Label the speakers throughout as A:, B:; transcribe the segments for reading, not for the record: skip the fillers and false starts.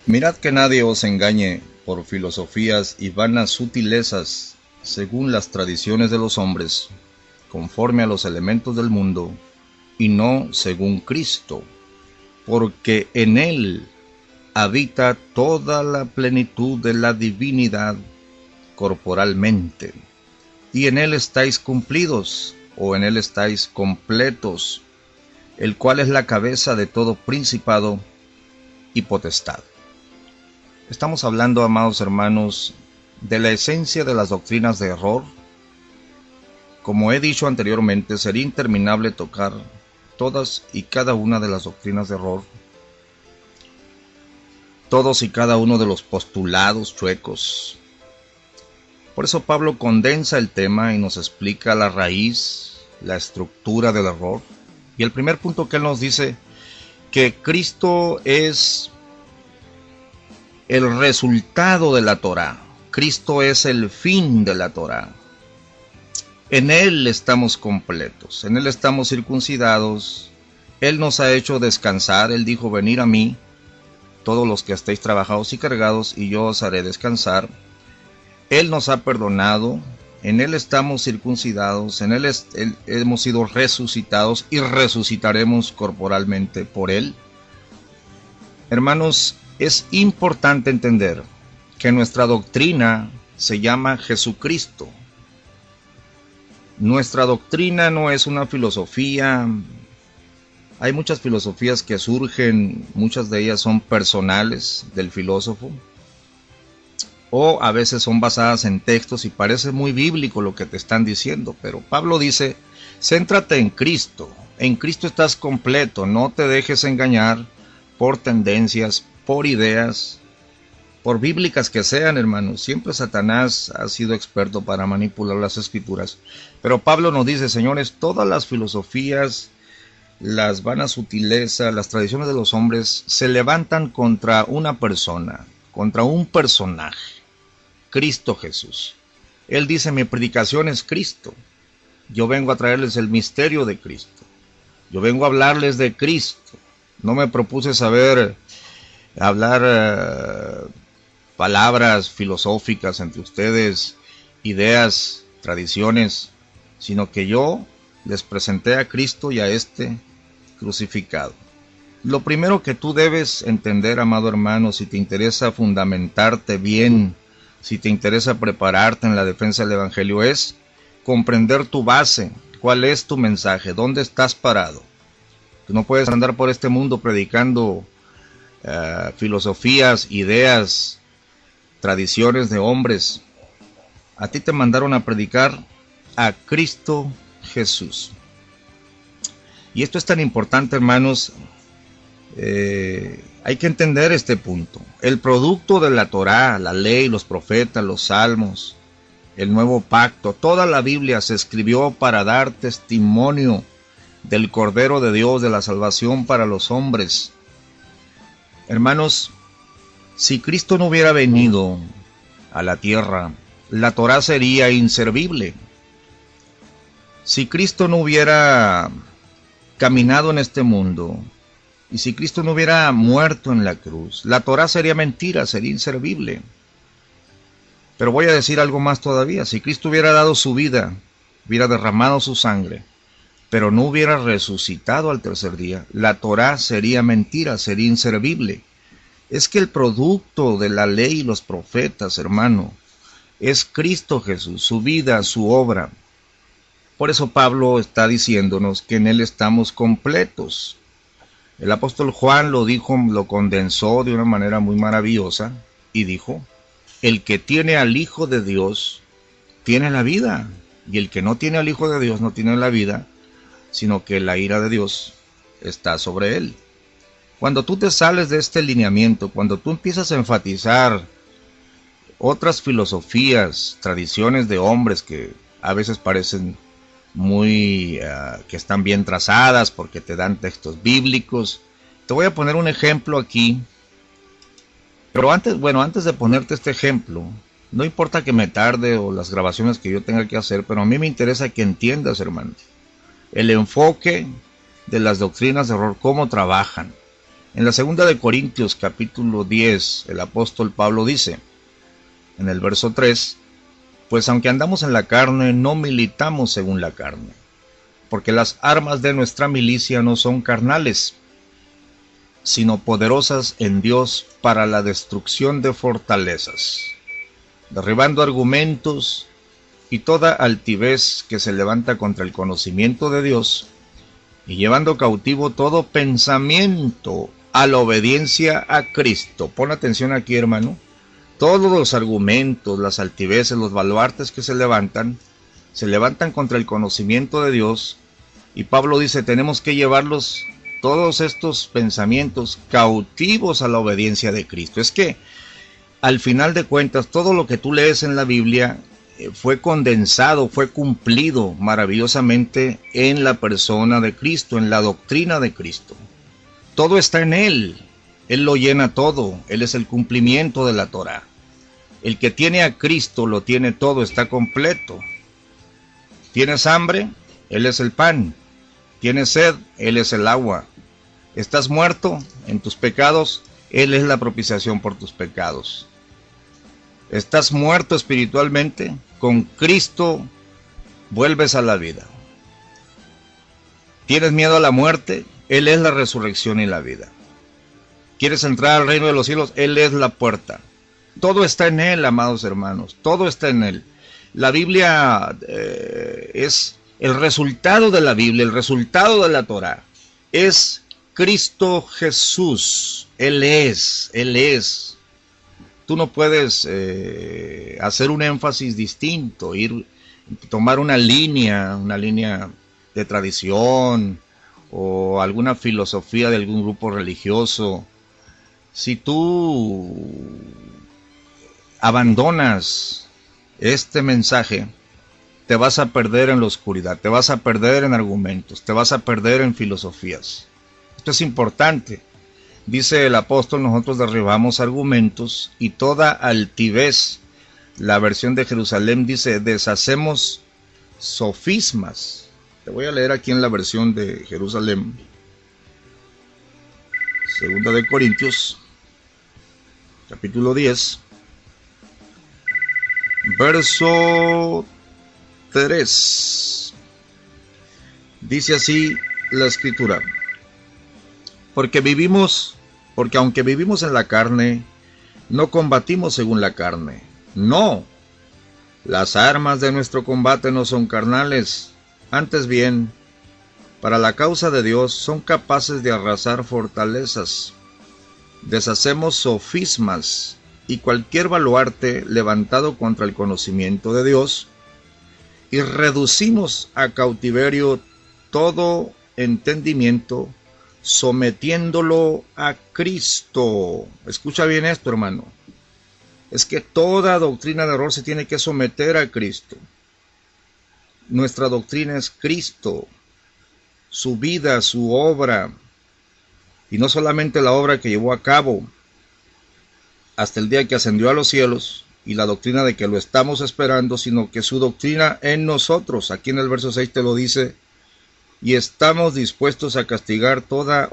A: Mirad que nadie os engañe por filosofías y vanas sutilezas, según las tradiciones de los hombres, conforme a los elementos del mundo, y no según Cristo, porque en él habita toda la plenitud de la divinidad corporalmente, y en él estáis cumplidos, o en él estáis completos, el cual es la cabeza de todo principado y potestad. Estamos hablando, amados hermanos, de la esencia de las doctrinas de error. Como he dicho anteriormente, sería interminable tocar todas y cada una de las doctrinas de error, todos y cada uno de los postulados chuecos. Por eso Pablo condensa el tema y nos explica la raíz, la estructura del error. Y el primer punto que él nos dice, que Cristo es el resultado de la Torá. Cristo es el fin de la Torá. En Él estamos completos, en Él estamos circuncidados. Él nos ha hecho descansar. Él dijo: venid a mí, todos los que estéis trabajados y cargados, y yo os haré descansar. Él nos ha perdonado, en Él estamos circuncidados, en Él hemos sido resucitados y resucitaremos corporalmente por Él. Hermanos, es importante entender que nuestra doctrina se llama Jesucristo. Nuestra doctrina no es una filosofía. Hay muchas filosofías que surgen, muchas de ellas son personales del filósofo, o a veces son basadas en textos y parece muy bíblico lo que te están diciendo, pero Pablo dice: céntrate en Cristo estás completo, no te dejes engañar por tendencias, por ideas, por bíblicas que sean, hermanos. Siempre Satanás ha sido experto para manipular las escrituras, pero Pablo nos dice: señores, todas las filosofías, las vanas sutilezas, las tradiciones de los hombres se levantan contra una persona, contra un personaje, Cristo Jesús. Él dice: mi predicación es Cristo. Yo vengo a traerles el misterio de Cristo. Yo vengo a hablarles de Cristo. No me propuse hablar palabras filosóficas entre ustedes, ideas, tradiciones, sino que yo les presenté a Cristo y a este crucificado. Lo primero que tú debes entender, amado hermano, si te interesa fundamentarte bien, si te interesa prepararte en la defensa del Evangelio, es comprender tu base. ¿Cuál es tu mensaje? ¿Dónde estás parado? Tú no puedes andar por este mundo predicando filosofías, ideas, tradiciones de hombres. A ti te mandaron a predicar a Cristo Jesús. Y esto es tan importante, hermanos. Hay que entender este punto. El producto de la Torá, la ley, los profetas, los salmos, el nuevo pacto, toda la Biblia se escribió para dar testimonio del Cordero de Dios, de la salvación para los hombres. Hermanos, si Cristo no hubiera venido a la tierra, la Torá sería inservible. Si Cristo no hubiera caminado en este mundo, y si Cristo no hubiera muerto en la cruz, la Torá sería mentira, sería inservible. Pero voy a decir algo más todavía: si Cristo hubiera dado su vida, hubiera derramado su sangre, pero no hubiera resucitado al tercer día, la Torá sería mentira, sería inservible. Es que el producto de la ley y los profetas, hermano, es Cristo Jesús, su vida, su obra. Por eso Pablo está diciéndonos que en Él estamos completos. El apóstol Juan lo dijo, lo condensó de una manera muy maravillosa y dijo: el que tiene al Hijo de Dios tiene la vida, y el que no tiene al Hijo de Dios no tiene la vida, sino que la ira de Dios está sobre él. Cuando tú te sales de este lineamiento, cuando tú empiezas a enfatizar otras filosofías, tradiciones de hombres que a veces parecen que están bien trazadas porque te dan textos bíblicos. Te voy a poner un ejemplo aquí, pero antes de ponerte este ejemplo, no importa que me tarde o las grabaciones que yo tenga que hacer, pero a mí me interesa que entiendas, hermano, el enfoque de las doctrinas de error, cómo trabajan. En la segunda de Corintios capítulo 10, el apóstol Pablo dice, en el verso 3, pues aunque andamos en la carne, no militamos según la carne, porque las armas de nuestra milicia no son carnales, sino poderosas en Dios para la destrucción de fortalezas, derribando argumentos y toda altivez que se levanta contra el conocimiento de Dios, y llevando cautivo todo pensamiento a la obediencia a Cristo. Pon atención aquí, hermano. Todos los argumentos, las altiveces, los baluartes que se levantan contra el conocimiento de Dios. Y Pablo dice, tenemos que llevarlos, todos estos pensamientos, cautivos a la obediencia de Cristo. Es que, al final de cuentas, todo lo que tú lees en la Biblia fue condensado, fue cumplido maravillosamente en la persona de Cristo, en la doctrina de Cristo. Todo está en Él. Él lo llena todo. Él es el cumplimiento de la Torá. El que tiene a Cristo lo tiene todo, está completo. ¿Tienes hambre? Él es el pan. ¿Tienes sed? Él es el agua. ¿Estás muerto en tus pecados? Él es la propiciación por tus pecados. ¿Estás muerto espiritualmente? Con Cristo vuelves a la vida. ¿Tienes miedo a la muerte? Él es la resurrección y la vida. ¿Quieres entrar al reino de los cielos? Él es la puerta. Todo está en Él, amados hermanos. Todo está en Él. La Biblia es el resultado de la Biblia, el resultado de la Torá. Es Cristo Jesús. Él es. Él es. Tú no puedes hacer un énfasis distinto, tomar una línea de tradición o alguna filosofía de algún grupo religioso. Si tú abandonas este mensaje, te vas a perder en la oscuridad, te vas a perder en argumentos, te vas a perder en filosofías. Esto es importante. Dice el apóstol, nosotros derribamos argumentos y toda altivez. La versión de Jerusalén dice, deshacemos sofismas. Te voy a leer aquí en la versión de Jerusalén. Segunda de Corintios, capítulo 10, verso 3. Dice así la escritura. Porque aunque vivimos en la carne, no combatimos según la carne. No, las armas de nuestro combate no son carnales, antes bien, para la causa de Dios son capaces de arrasar fortalezas. Deshacemos sofismas y cualquier baluarte levantado contra el conocimiento de Dios, y reducimos a cautiverio todo entendimiento, sometiéndolo a Cristo. Escucha bien esto, hermano. Es que toda doctrina de error se tiene que someter a Cristo. Nuestra doctrina es Cristo, su vida, su obra, y no solamente la obra que llevó a cabo hasta el día que ascendió a los cielos, y la doctrina de que lo estamos esperando, sino que su doctrina en nosotros. Aquí en el verso 6 te lo dice, y estamos dispuestos a castigar toda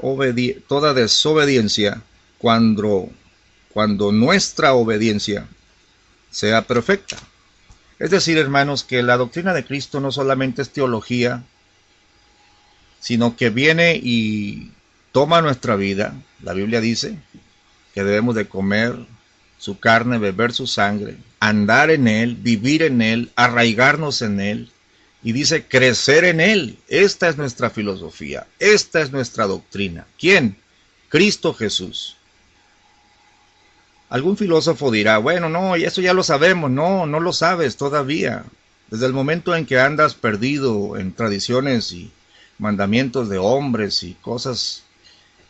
A: desobediencia cuando nuestra obediencia sea perfecta. Es decir, hermanos, que la doctrina de Cristo no solamente es teología, sino que viene y toma nuestra vida. La Biblia dice que debemos de comer su carne, beber su sangre, andar en Él, vivir en Él, arraigarnos en Él. Y dice crecer en Él. Esta es nuestra filosofía. Esta es nuestra doctrina. ¿Quién? Cristo Jesús. Algún filósofo dirá, bueno, no, y eso ya lo sabemos. No, no lo sabes todavía. Desde el momento en que andas perdido en tradiciones y mandamientos de hombres y cosas,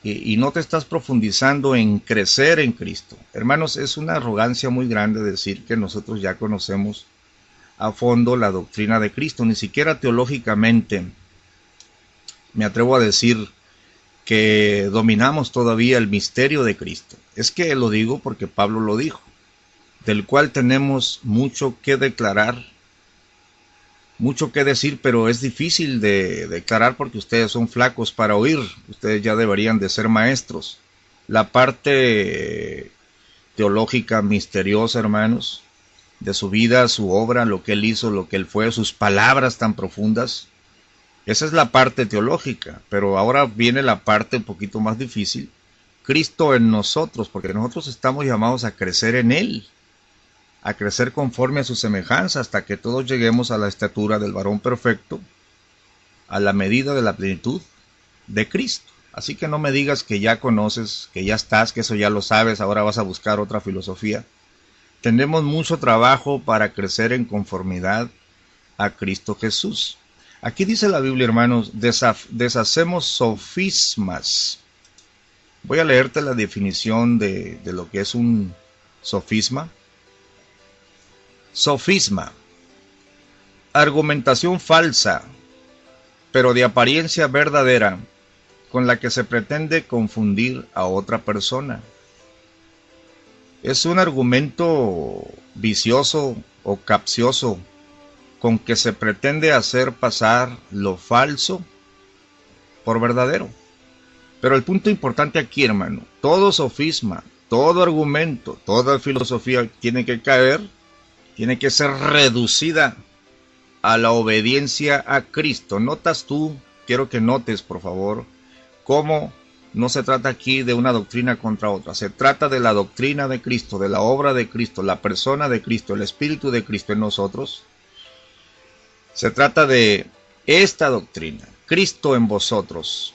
A: y no te estás profundizando en crecer en Cristo. Hermanos, es una arrogancia muy grande decir que nosotros ya conocemos a fondo la doctrina de Cristo. Ni siquiera teológicamente me atrevo a decir que dominamos todavía el misterio de Cristo. Es que lo digo porque Pablo lo dijo, del cual tenemos mucho que declarar, mucho que decir, pero es difícil de declarar porque ustedes son flacos para oír. Ustedes ya deberían de ser maestros. la parte teológica misteriosa, hermanos, de su vida, su obra, lo que él hizo, lo que él fue, sus palabras tan profundas. Esa es la parte teológica, pero ahora viene la parte un poquito más difícil. Cristo en nosotros, porque nosotros estamos llamados a crecer en Él, a crecer conforme a su semejanza, hasta que todos lleguemos a la estatura del varón perfecto, a la medida de la plenitud de Cristo. Así que no me digas que ya conoces, que ya estás, que eso ya lo sabes, ahora vas a buscar otra filosofía. Tenemos mucho trabajo para crecer en conformidad a Cristo Jesús. Aquí dice la Biblia, hermanos, deshacemos sofismas. Voy a leerte la definición de lo que es un sofisma. Sofisma: argumentación falsa, pero de apariencia verdadera, con la que se pretende confundir a otra persona. Es un argumento vicioso o capcioso con que se pretende hacer pasar lo falso por verdadero. Pero el punto importante aquí, hermano, todo sofisma, todo argumento, toda filosofía tiene que caer, tiene que ser reducida a la obediencia a Cristo. ¿Notas tú? Quiero que notes, por favor, cómo no se trata aquí de una doctrina contra otra. Se trata de la doctrina de Cristo, de la obra de Cristo, la persona de Cristo, el Espíritu de Cristo en nosotros. Se trata de esta doctrina, Cristo en vosotros,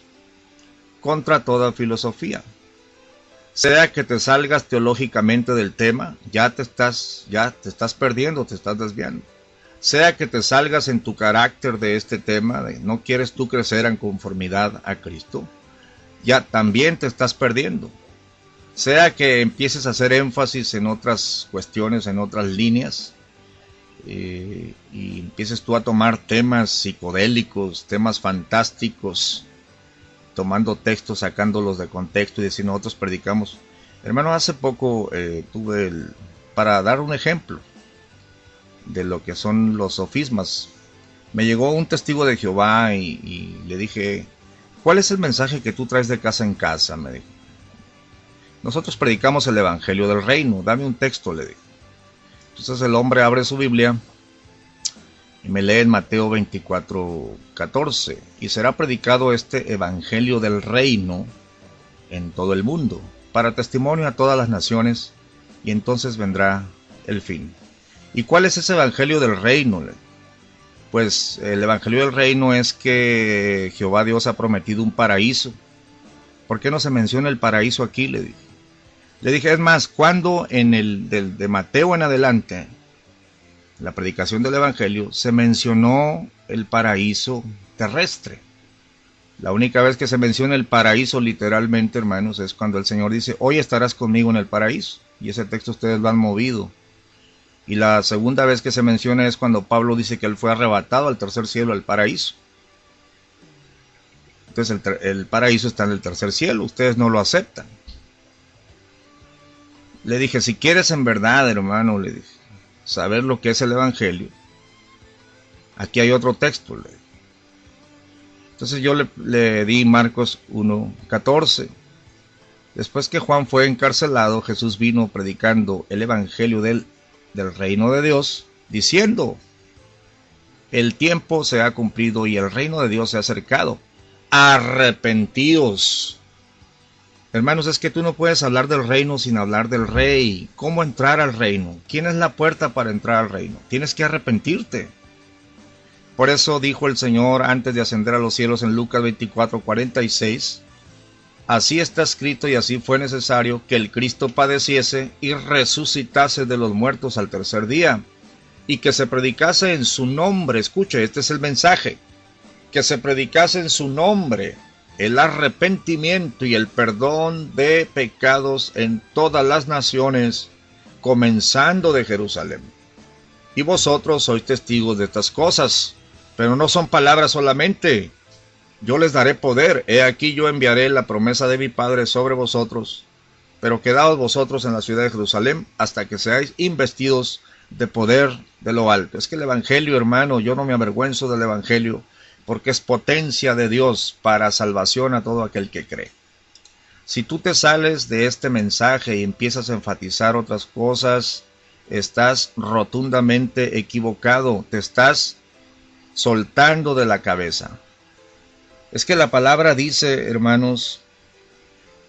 A: contra toda filosofía. Sea que te salgas teológicamente del tema, ya te estás perdiendo, te estás desviando. Sea que te salgas en tu carácter de este tema, de no quieres tú crecer en conformidad a Cristo, ya también te estás perdiendo. Sea que empieces a hacer énfasis en otras cuestiones, en otras líneas, y empieces tú a tomar temas psicodélicos, temas fantásticos, tomando textos, sacándolos de contexto y diciendo nosotros predicamos. Hermano, hace poco para dar un ejemplo de lo que son los sofismas, me llegó un testigo de Jehová y le dije, ¿cuál es el mensaje que tú traes de casa en casa? Me dijo. Nosotros predicamos el Evangelio del Reino, dame un texto, le dije. Entonces el hombre abre su Biblia y me lee en Mateo 24:14, y será predicado este Evangelio del Reino en todo el mundo, para testimonio a todas las naciones, y entonces vendrá el fin. ¿Y cuál es ese Evangelio del Reino? Pues el Evangelio del Reino es que Jehová Dios ha prometido un paraíso. ¿Por qué no se menciona el paraíso aquí? Le dije. Le dije, es más, cuando en de Mateo en adelante, la predicación del Evangelio, se mencionó el paraíso terrestre. La única vez que se menciona el paraíso literalmente, hermanos, es cuando el Señor dice, hoy estarás conmigo en el paraíso. Y ese texto ustedes lo han movido. Y la segunda vez que se menciona es cuando Pablo dice que él fue arrebatado al tercer cielo, al paraíso. Entonces el paraíso está en el tercer cielo, ustedes no lo aceptan. Le dije, si quieres en verdad, hermano, le dije, saber lo que es el Evangelio, aquí hay otro texto, le dije. Entonces yo le di Marcos 1:14. Después que Juan fue encarcelado, Jesús vino predicando el Evangelio del reino de Dios, diciendo, el tiempo se ha cumplido y el reino de Dios se ha acercado. Arrepentíos. Hermanos, es que tú no puedes hablar del reino sin hablar del rey. ¿Cómo entrar al reino? ¿Quién es la puerta para entrar al reino? Tienes que arrepentirte. Por eso dijo el Señor antes de ascender a los cielos en Lucas 24:46, así está escrito y así fue necesario que el Cristo padeciese y resucitase de los muertos al tercer día, y que se predicase en su nombre. Escuche, este es el mensaje, que se predicase en su nombre el arrepentimiento y el perdón de pecados en todas las naciones, comenzando de Jerusalén. Y vosotros sois testigos de estas cosas, pero no son palabras solamente. Yo les daré poder, he aquí yo enviaré la promesa de mi Padre sobre vosotros, pero quedaos vosotros en la ciudad de Jerusalén hasta que seáis investidos de poder de lo alto. Es que el Evangelio, hermano, yo no me avergüenzo del Evangelio, porque es potencia de Dios para salvación a todo aquel que cree. Si tú te sales de este mensaje y empiezas a enfatizar otras cosas, estás rotundamente equivocado, te estás soltando de la cabeza. Es que la palabra dice, hermanos,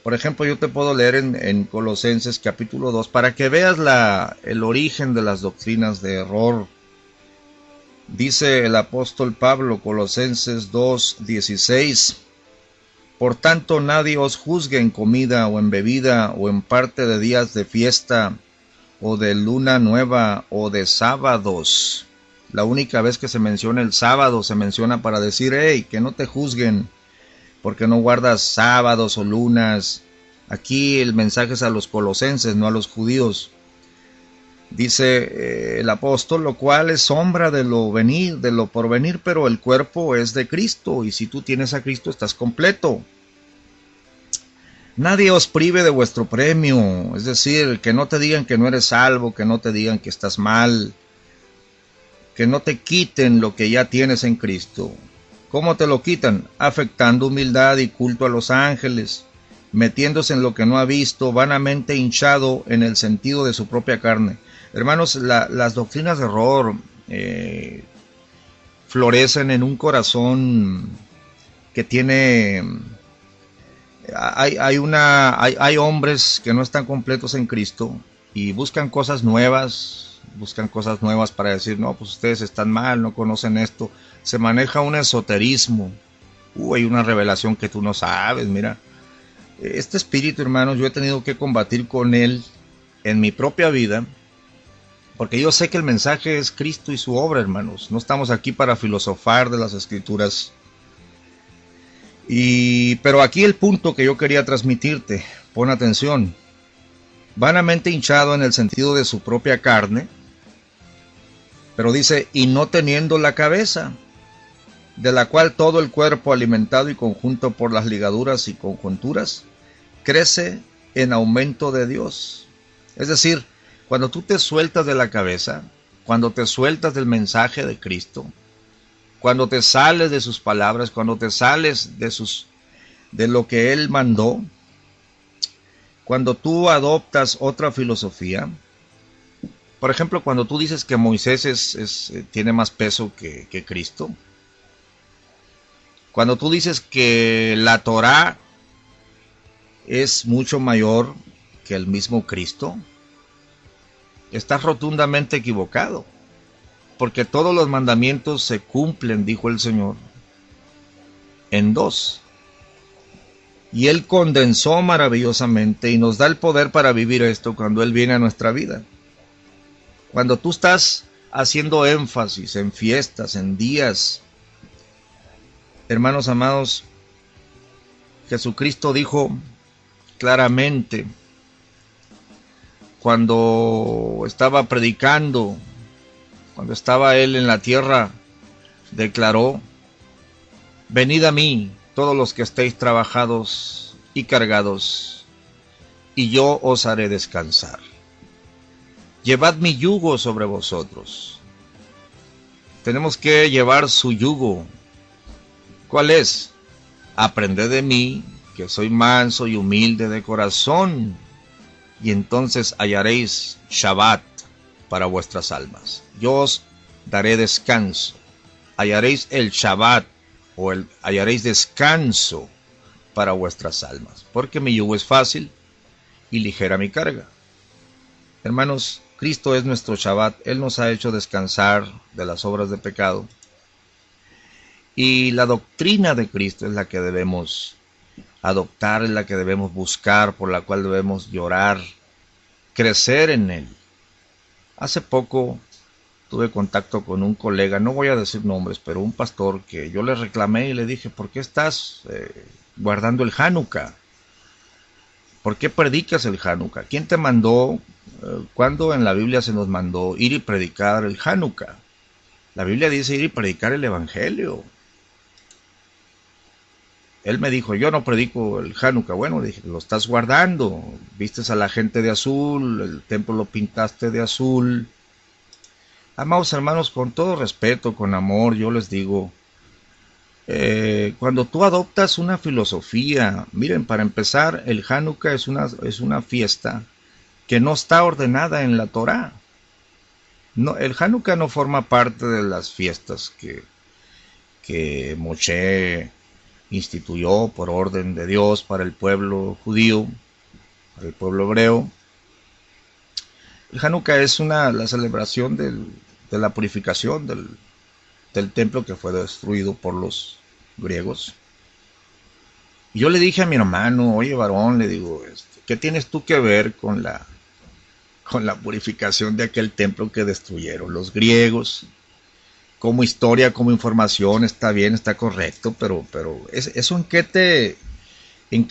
A: por ejemplo, yo te puedo leer en Colosenses capítulo 2, para que veas el origen de las doctrinas de error. Dice el apóstol Pablo, Colosenses 2:16, por tanto nadie os juzgue en comida o en bebida o en parte de días de fiesta o de luna nueva o de sábados. La única vez que se menciona el sábado se menciona para decir, hey, que no te juzguen porque no guardas sábados o lunas. Aquí el mensaje es a los colosenses, no a los judíos. Dice el apóstol, lo cual es sombra de lo porvenir, pero el cuerpo es de Cristo, y si tú tienes a Cristo estás completo. Nadie os prive de vuestro premio, es decir, que no te digan que no eres salvo, que no te digan que estás mal, que no te quiten lo que ya tienes en Cristo. ¿Cómo te lo quitan? Afectando humildad y culto a los ángeles, metiéndose en lo que no ha visto, vanamente hinchado en el sentido de su propia carne. Hermanos, las doctrinas de error florecen en un corazón que tiene... Hay hombres que no están completos en Cristo y buscan cosas nuevas para decir, no, pues ustedes están mal, no conocen esto. Se maneja un esoterismo. Hay una revelación que tú no sabes, mira. Este espíritu, hermanos, yo he tenido que combatir con él en mi propia vida, porque yo sé que el mensaje es Cristo y su obra, hermanos. No estamos aquí para filosofar de las Escrituras. Pero aquí el punto que yo quería transmitirte, pon atención. Vanamente hinchado en el sentido de su propia carne, pero dice, y no teniendo la cabeza, de la cual todo el cuerpo alimentado y conjunto por las ligaduras y conjunturas, crece en aumento de Dios. Es decir, cuando tú te sueltas de la cabeza, cuando te sueltas del mensaje de Cristo, cuando te sales de sus palabras, cuando te sales de lo que Él mandó, cuando tú adoptas otra filosofía, por ejemplo, cuando tú dices que Moisés tiene más peso que Cristo, cuando tú dices que la Torá es mucho mayor que el mismo Cristo, estás rotundamente equivocado, porque todos los mandamientos se cumplen, dijo el Señor, en dos. Y Él condensó maravillosamente y nos da el poder para vivir esto cuando Él viene a nuestra vida. Cuando tú estás haciendo énfasis en fiestas, en días, hermanos amados, Jesucristo dijo claramente, cuando estaba predicando, cuando estaba Él en la tierra, declaró, venid a mí, todos los que estéis trabajados y cargados, y yo os haré descansar. Llevad mi yugo sobre vosotros. Tenemos que llevar su yugo. ¿Cuál es? Aprended de mí, que soy manso y humilde de corazón, y entonces hallaréis Shabbat para vuestras almas. Yo os daré descanso. Hallaréis el Shabbat, hallaréis descanso para vuestras almas, porque mi yugo es fácil y ligera mi carga. Hermanos, Cristo es nuestro Shabbat. Él nos ha hecho descansar de las obras de pecado. Y la doctrina de Cristo es la que debemos adoptar, es la que debemos buscar, por la cual debemos llorar, crecer en Él. Hace poco tuve contacto con un colega, no voy a decir nombres, pero un pastor que yo le reclamé y le dije, ¿por qué estás guardando el Hanukkah? ¿Por qué predicas el Hanukkah? ¿Quién te mandó? ¿Cuándo en la Biblia se nos mandó ir y predicar el Hanukkah? La Biblia dice ir y predicar el Evangelio. Él me dijo, yo no predico el Hanukkah. Bueno, dije, lo estás guardando. Vistes a la gente de azul, el templo lo pintaste de azul. Amados hermanos, con todo respeto, con amor, yo les digo, Cuando tú adoptas una filosofía, miren, para empezar, el Hanukkah es una fiesta que no está ordenada en la Torá. No, el Hanukkah no forma parte de las fiestas que Moshe instituyó por orden de Dios para el pueblo judío, para el pueblo hebreo. El Hanukkah es la celebración de la purificación del templo que fue destruido por los griegos. Y yo le dije a mi hermano, oye varón, le digo, ¿qué tienes tú que ver con la purificación de aquel templo que destruyeron los griegos? Como historia, como información, está bien, está correcto, pero ¿eso en qué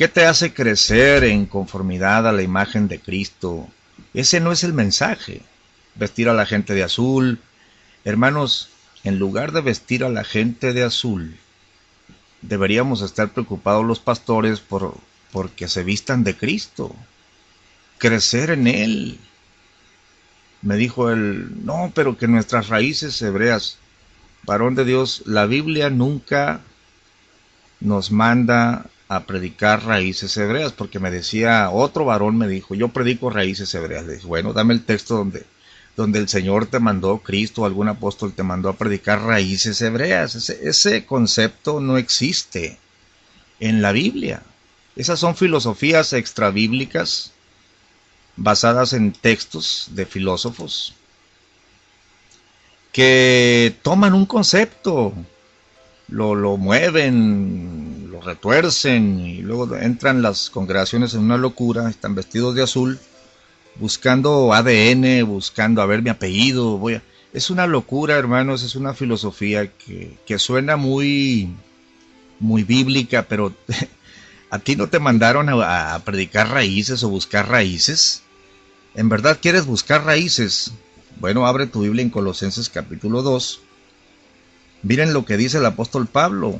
A: te hace crecer en conformidad a la imagen de Cristo? Ese no es el mensaje. Vestir a la gente de azul. Hermanos, en lugar de vestir a la gente de azul, deberíamos estar preocupados los pastores porque se vistan de Cristo, crecer en Él. Me dijo él, no, pero que nuestras raíces hebreas, varón de Dios, la Biblia nunca nos manda a predicar raíces hebreas, porque me decía, otro varón me dijo, yo predico raíces hebreas. Le dije, bueno, dame el texto donde el Señor te mandó, Cristo o algún apóstol te mandó a predicar raíces hebreas. Ese concepto no existe en la Biblia. Esas son filosofías extrabíblicas basadas en textos de filósofos que toman un concepto, lo mueven, lo retuercen y luego entran las congregaciones en una locura, están vestidos de azul, buscando ADN, buscando a ver mi apellido. Es una locura, hermanos, es una filosofía que suena muy, muy bíblica, pero ¿a ti no te mandaron a predicar raíces o buscar raíces? ¿En verdad quieres buscar raíces? Bueno, abre tu Biblia en Colosenses capítulo 2. Miren lo que dice el apóstol Pablo.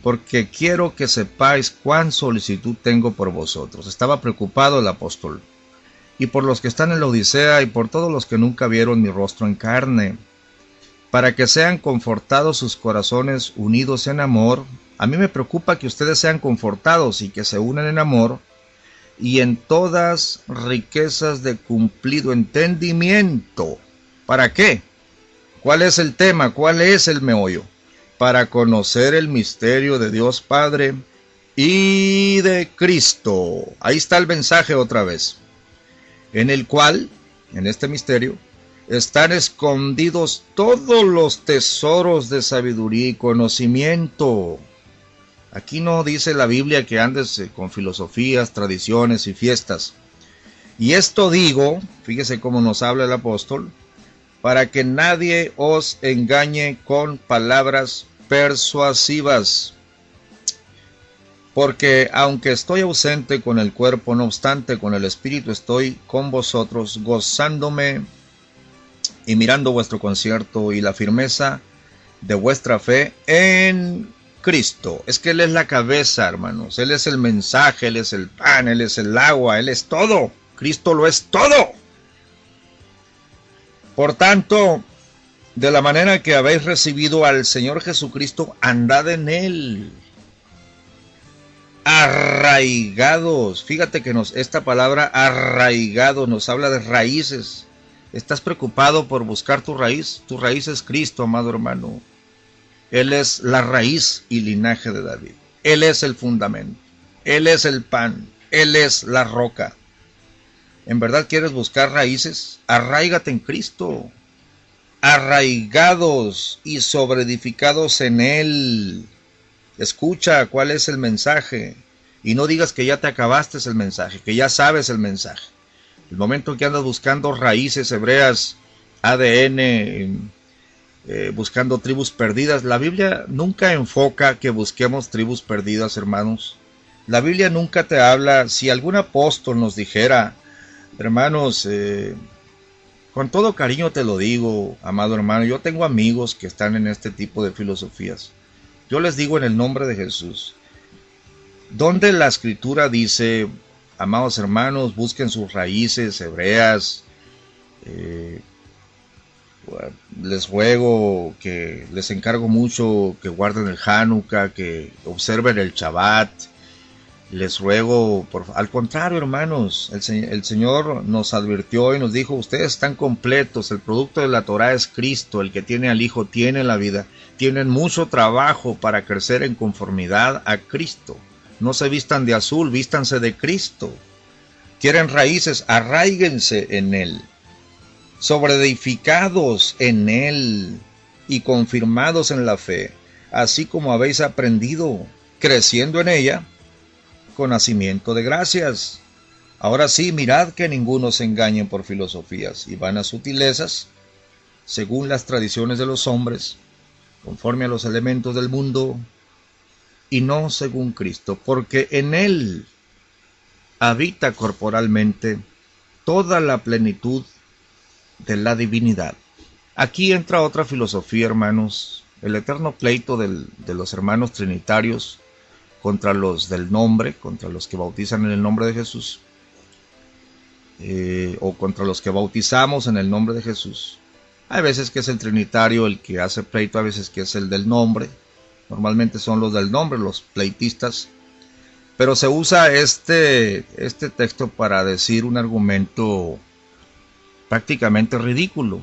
A: Porque quiero que sepáis cuán solicitud tengo por vosotros. Estaba preocupado el apóstol. Y por los que están en la Odisea y por todos los que nunca vieron mi rostro en carne. Para que sean confortados sus corazones unidos en amor. A mí me preocupa que ustedes sean confortados y que se unan en amor. Y en todas riquezas de cumplido entendimiento. ¿Para qué? ¿Cuál es el tema? ¿Cuál es el meollo? Para conocer el misterio de Dios Padre y de Cristo. Ahí está el mensaje otra vez. En el cual, en este misterio, están escondidos todos los tesoros de sabiduría y conocimiento. Aquí no dice la Biblia que andes con filosofías, tradiciones y fiestas. Y esto digo, fíjese cómo nos habla el apóstol, para que nadie os engañe con palabras persuasivas. Porque aunque estoy ausente con el cuerpo, no obstante con el espíritu estoy con vosotros, gozándome y mirando vuestro concierto y la firmeza de vuestra fe en Cristo. Es que Él es la cabeza, hermanos. Él es el mensaje, Él es el pan, Él es el agua, Él es todo. Cristo lo es todo. Por tanto, de la manera que habéis recibido al Señor Jesucristo, andad en Él. Arraigados. Fíjate que esta palabra arraigado nos habla de raíces. ¿Estás preocupado por buscar tu raíz? Tu raíz es Cristo, amado hermano. Él es la raíz y linaje de David. Él es el fundamento. Él es el pan. Él es la roca. ¿En verdad quieres buscar raíces? Arráigate en Cristo. Arraigados y sobreedificados en Él. Escucha cuál es el mensaje. Y no digas que ya te acabaste el mensaje, que ya sabes el mensaje. El momento que andas buscando raíces hebreas, ADN, buscando tribus perdidas. La Biblia nunca enfoca que busquemos tribus perdidas, hermanos. La Biblia nunca te habla. Si algún apóstol nos dijera, hermanos, con todo cariño te lo digo, amado hermano, yo tengo amigos que están en este tipo de filosofías. Yo les digo en el nombre de Jesús, donde la Escritura dice, amados hermanos, busquen sus raíces hebreas, Les ruego, que les encargo mucho que guarden el Hanukkah, que observen el Shabbat. Les ruego, al contrario, hermanos, el Señor nos advirtió y nos dijo: ustedes están completos, el producto de la Torah es Cristo, el que tiene al Hijo tiene la vida. Tienen mucho trabajo para crecer en conformidad a Cristo. No se vistan de azul, vístanse de Cristo. Quieren raíces, arraíguense en Él, sobreedificados en Él y confirmados en la fe, así como habéis aprendido, creciendo en ella, con nacimiento de gracias. Ahora sí, mirad que ninguno se engañe por filosofías y vanas sutilezas, según las tradiciones de los hombres, conforme a los elementos del mundo, y no según Cristo, porque en Él habita corporalmente toda la plenitud de la divinidad. Aquí entra otra filosofía, hermanos, el eterno pleito de los hermanos trinitarios contra los del nombre, contra los que bautizan en el nombre de Jesús, o contra los que bautizamos en el nombre de Jesús. Hay veces que es el trinitario el que hace pleito, a veces que es el del nombre. Normalmente son los del nombre, los pleitistas. Pero se usa este texto para decir un argumento prácticamente ridículo.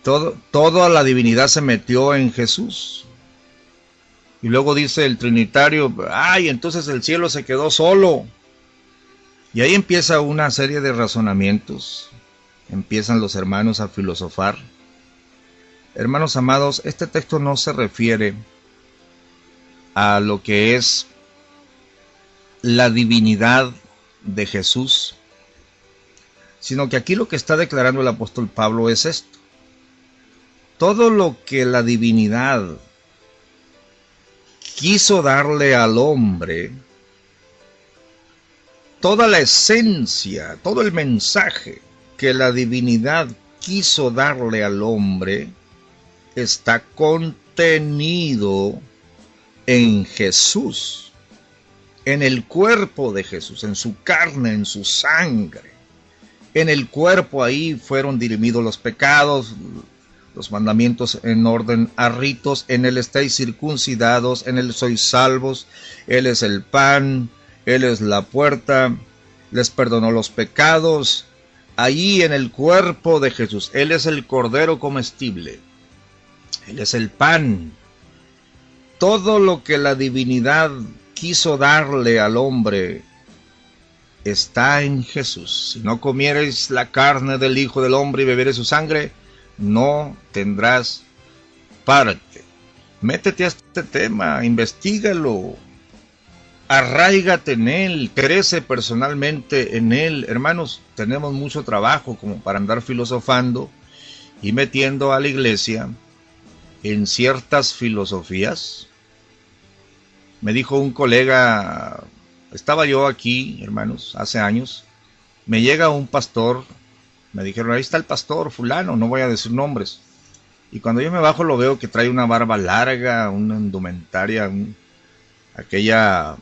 A: Toda la divinidad se metió en Jesús. Y luego dice el trinitario: ¡ay, entonces el cielo se quedó solo! Y ahí empieza una serie de razonamientos. Empiezan los hermanos a filosofar. Hermanos amados, este texto no se refiere a lo que es la divinidad de Jesús, sino que aquí lo que está declarando el apóstol Pablo es esto: todo lo que la divinidad quiso darle al hombre, toda la esencia, todo el mensaje que la divinidad quiso darle al hombre, está contenido en Jesús, en el cuerpo de Jesús, en su carne, en su sangre. En el cuerpo ahí fueron dirimidos los pecados, los mandamientos en orden a ritos. En Él estáis circuncidados, en Él sois salvos. Él es el pan, Él es la puerta, les perdonó los pecados. Allí en el cuerpo de Jesús, Él es el cordero comestible, Él es el pan. Todo lo que la divinidad quiso darle al hombre está en Jesús. Si no comiereis la carne del Hijo del Hombre y bebiereis su sangre, no tendrás parte. Métete a este tema, investígalo, arráigate en él, crece personalmente en él. Hermanos, tenemos mucho trabajo como para andar filosofando y metiendo a la iglesia en ciertas filosofías. Me dijo un colega, estaba yo aquí, hermanos, hace años, me llega un pastor, me dijeron: ahí está el pastor fulano, no voy a decir nombres. Y cuando yo me bajo lo veo que trae una barba larga, una indumentaria, aquella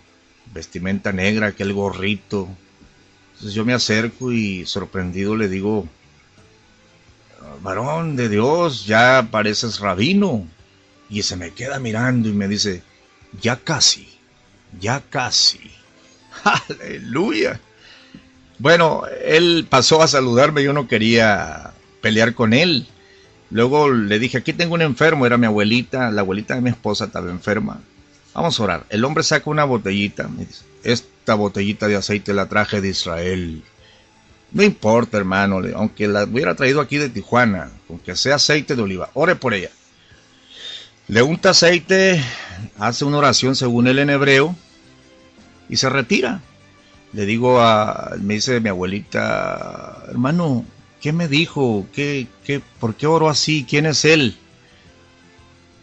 A: vestimenta negra, aquel gorrito. Entonces yo me acerco y sorprendido le digo: varón de Dios, ya pareces rabino. Y se me queda mirando y me dice: ya casi, ya casi. ¡Aleluya! Bueno, él pasó a saludarme, yo no quería pelear con él. Luego le dije: aquí tengo un enfermo, era mi abuelita, la abuelita de mi esposa estaba enferma. Vamos a orar. El hombre saca una botellita, me dice: esta botellita de aceite la traje de Israel. No importa, hermano, aunque la hubiera traído aquí de Tijuana, aunque sea aceite de oliva, ore por ella. Le unta aceite, hace una oración según él en hebreo y se retira. Le digo me dice mi abuelita: hermano, ¿qué me dijo? ¿Por qué oró así? ¿Quién es él?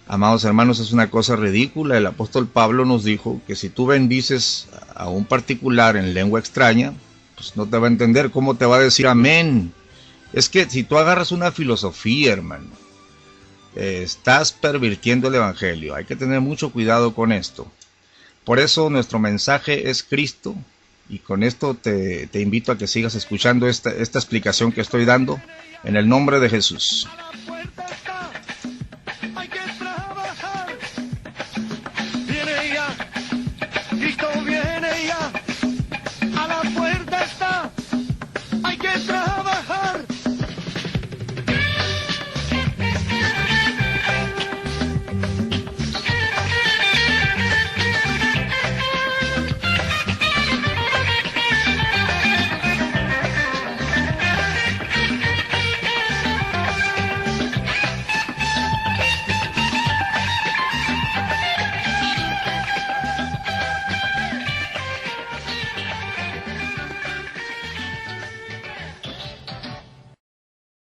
A: Amados hermanos, es una cosa ridícula. El apóstol Pablo nos dijo que si tú bendices a un particular en lengua extraña, pues no te va a entender. ¿Cómo te va a decir amén? Es que si tú agarras una filosofía, hermano, estás pervirtiendo el evangelio. Hay que tener mucho cuidado con esto. Por eso nuestro mensaje es Cristo, Y con esto te invito a que sigas escuchando esta explicación que estoy dando en el nombre de Jesús.